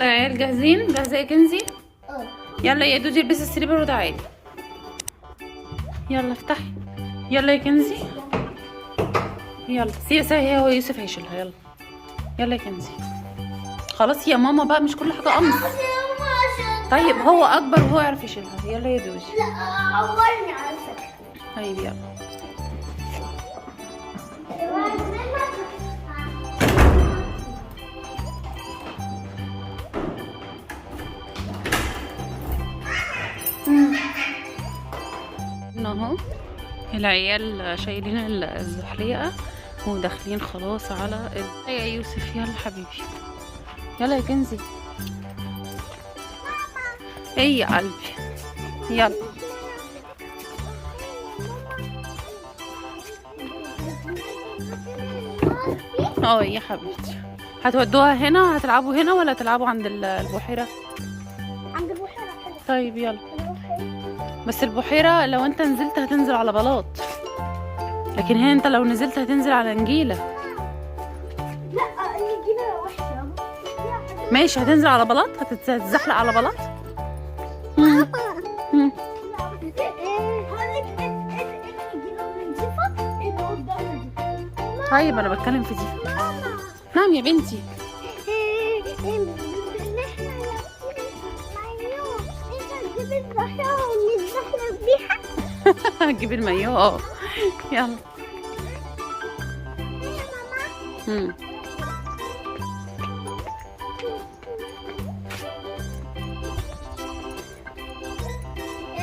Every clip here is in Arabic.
العيال جاهزين؟ جاهزة يا كنزي؟ اه يلا يا دودي البسي السليبر وتعالي. يلا افتحي. يلا يا كنزي. يلا سيبي هي هو يوسف هيشيلها. يلا يلا يا كنزي. خلاص يا ماما بقى، مش كل حاجة قمص. طيب هو أكبر وهو يعرف يشيلها. يلا يا دودي. لا عورني على فكرة. طيب يلا. اهو العيال شايلين الزحليقة وداخلين خلاص على يا يوسف. يلا حبيبي. يلا يا كنزي. ايه يا قلبي. يلا يا حبيبتي. هتودوها هنا؟ هتلعبوا هنا ولا هتلعبوا عند البحيرة؟ عند البحيرة. طيب يلا. بس البحيرة لو انت نزلت هتنزل على بلاط، لكن هنا انت لو نزلت هتنزل على نجيلة. لا النجيلة وحشة. ماشي هتنزل على بلاط، هتتزحلق على بلاط. طيب انا بتكلم في دي. نعم يا بنتي. هتجيبي المايو. يلا. ايه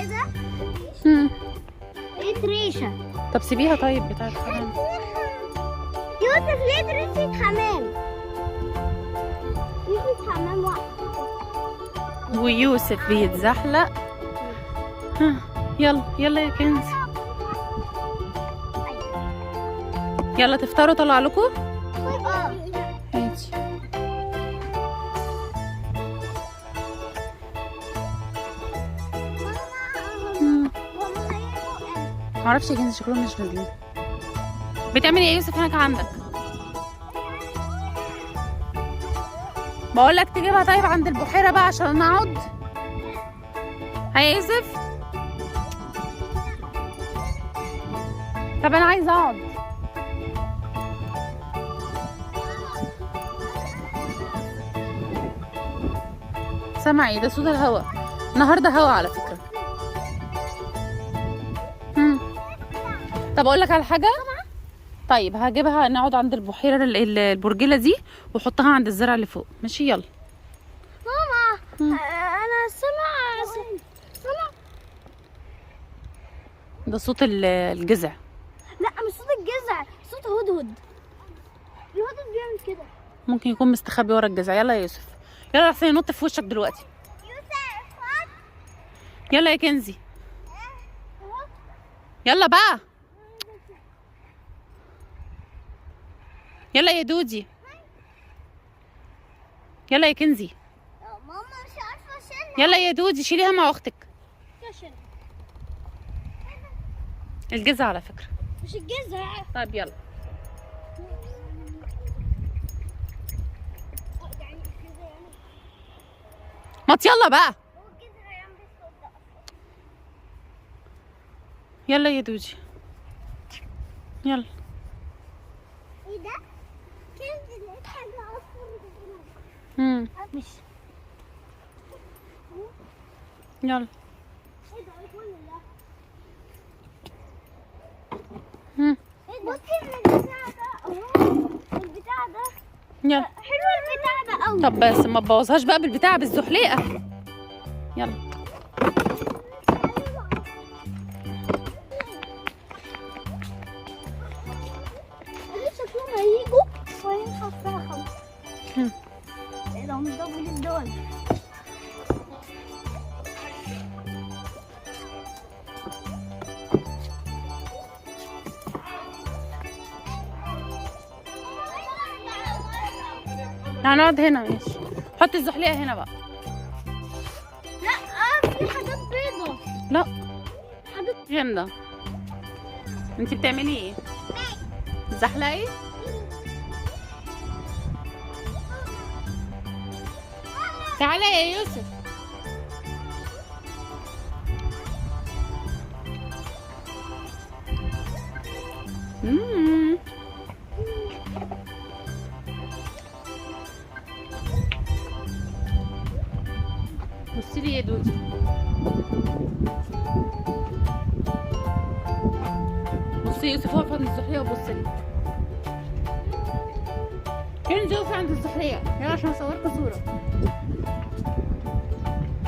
ده؟ ايه ريشة؟ طب سيبيها طيب بتاعت حمام. يوسف ليه ريشة حمام؟ ريشة حمام واحدة. ويوسف بيتزحلق. يلا يلا يا كنزي. يلا تفطروا. طلع لكم. ماشي. معرفش يا كنزي، شكلهم مش نازلين. بتعملي ايه يا يوسف هناك عندك؟ بقول لك تجيبها طيب عند البحيرة بقى عشان نقعد. هيا يوسف. طب انا عايزه اقعد. سامعي ده صوت الهواء. النهارده هوا على فكره. طب اقول لك على حاجه. طيب هجيبها نقعد عند البحيره البرجله دي وحطها عند الزرع اللي فوق. ماشي يلا. ماما انا سمع ده صوت الجذع. لا مش صوت الجزع، صوت هدهد. الهدهد بيعمل كده. ممكن يكون مستخبي ورا الجذع. يلا يا يوسف. يلا احسن ينط في وشك دلوقتي. يلا يا كنزي. يلا بقى. يلا يا دودي. يلا يا كنزي. ماما مش عارفه اشيلها. يلا يا دودي شيليها مع اختك. الجذع على فكره. مش الجزع. طيب يلا. ما يلا بقى. يلا يا دودي. يلا. ايه ده؟ كنت لقيت حاجه اصفر. مش يلا. ايه ده؟ ايفون ولا؟ بصي البتاع ده اهو. البتاع ده يلا. حلو البتاع ده قوي. طب بس ما تبوظهاش بقى بالبتاع بالزحليقه. يلا. شكلهم هيجوا وهيصحوا الساعة 5. ايه ده؟ مش ده بوليس دول. هنقعد هنا. ماشي. حطي الزحليقه هنا بقى. لا في حاجات بيضة. لا حاجات هنا. انتي بتعملي ايه؟ زحلقي. تعالى يا يوسف. مم. بصي لي يا دودي. بصي يوسف واقف عند الزحلية وبصي لي. انزل واقف عند الزحلية يلا عشان اصورك صورة.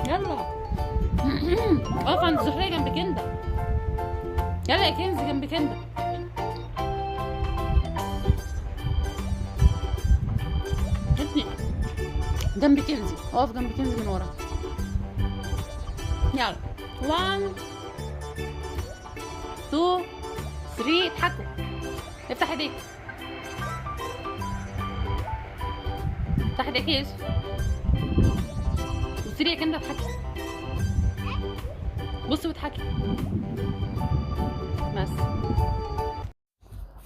يلا. واقف عند الزحلية جنب كندا. يلا يا كنزي جنب كندا. ابني جنب كنزي، اقف جنب كنزي من ورا. يلا 1 2 3 اضحكوا. افتح ايديك. افتح ايديك يا يوسف. بصي لي يا كندا اضحكي. بصي واضحكي. بس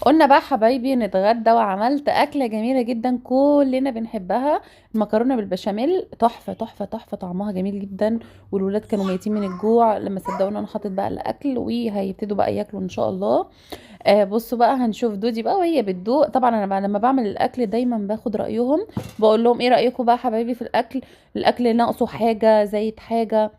قلنا بقى حبايبي نتغدى، وعملت اكله جميله جدا كلنا بنحبها، المكرونه بالبشاميل. تحفه تحفه تحفه، طعمها جميل جدا، والولاد كانوا ميتين من الجوع لما صدقونا انا حاطط بقى الاكل، وهيبتدوا بقى ياكلوا ان شاء الله. بصوا بقى هنشوف دودي بقى وهي بتدوق. طبعا انا بقى لما بعمل الاكل دايما باخد رايهم، بقول لهم ايه رايكم بقى حبايبي في الاكل، الاكل ناقصه حاجه زايد حاجه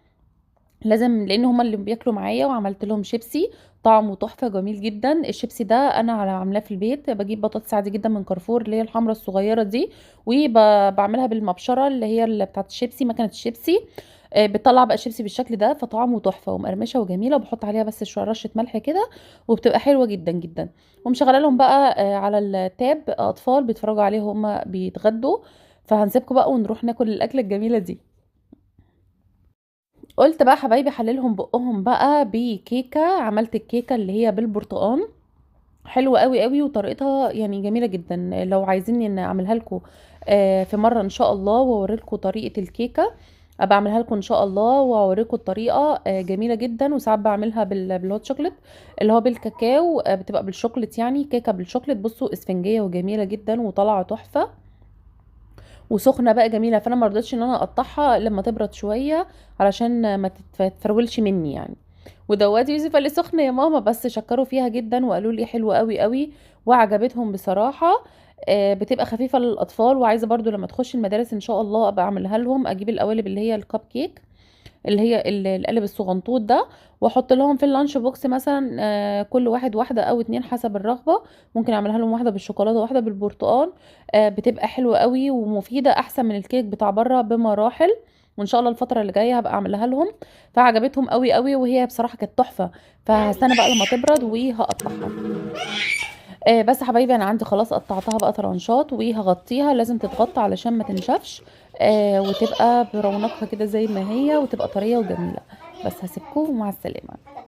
لازم، لان هما اللي بياكلوا معايا. وعملت لهم شيبسي طعمه تحفه جميل جدا. الشيبسي ده انا عاملاه في البيت، بجيب بطاطس عادي جدا من كارفور اللي هي الحمراء الصغيره دي، وبعملها بالمبشره اللي هي اللي بتاعت الشيبسي، مكنه الشيبسي. بتطلع بقى الشيبسي بالشكل ده، فطعمه تحفه ومقرمشه وجميله، وبحط عليها بس شويه رشه ملح كده، وبتبقى حلوه جدا جدا. ومشغله لهم بقى على التاب اطفال بيتفرجوا عليه هما بيتغدوا. فهنسيبكم بقى ونروح ناكل الاكله الجميله دي. قلت بقى حبايبي حللهم بقهم بقى بكيكه. عملت الكيكه اللي هي بالبرتقال، حلوه قوي قوي، وطريقتها يعني جميله جدا. لو عايزيني ان اعملها لكم في مره ان شاء الله، واوريلكم طريقه الكيكه، ابقى اعملها لكم ان شاء الله واوريكم الطريقه. جميله جدا. وساعات بعملها بالهوت شوكليت اللي هو بالكاكاو، بتبقى بالشوكليت، يعني كيكه بالشوكليت. بصوا اسفنجيه وجميله جدا وطالعه تحفه وسخنه بقى جميله. فانا ما رضيتش ان انا اقطعها لما تبرد شويه علشان ما تتفرولش مني يعني. ودواتي يوسف قال لي سخنه يا ماما، بس شكروا فيها جدا وقالوا لي حلوه قوي قوي وعجبتهم بصراحه. بتبقى خفيفه للاطفال، وعايزه برضو لما تخش المدارس ان شاء الله ابقى اعملها لهم، اجيب القوالب اللي هي الكب كيك اللي هي القالب الصغنطوط ده، واحط لهم في اللانش بوكس مثلا كل واحد واحده او اتنين حسب الرغبه. ممكن اعملها لهم واحده بالشوكولاته وواحده بالبرتقال. بتبقى حلوه قوي ومفيده، احسن من الكيك بتاع بره بمراحل. وان شاء الله الفتره اللي جايه هبقى اعملها لهم. فعجبتهم قوي قوي، وهي بصراحه كانت تحفه. فهستنى بقى لما تبرد وهقطعها. بس حبايبي انا عندي خلاص قطعتها بقى طرنشات، وهغطيها، لازم تتغطى علشان ما تنشفش. وتبقى برونقها كده زي ما هي، وتبقى طريه وجميله. بس هسيبكم مع السلامه.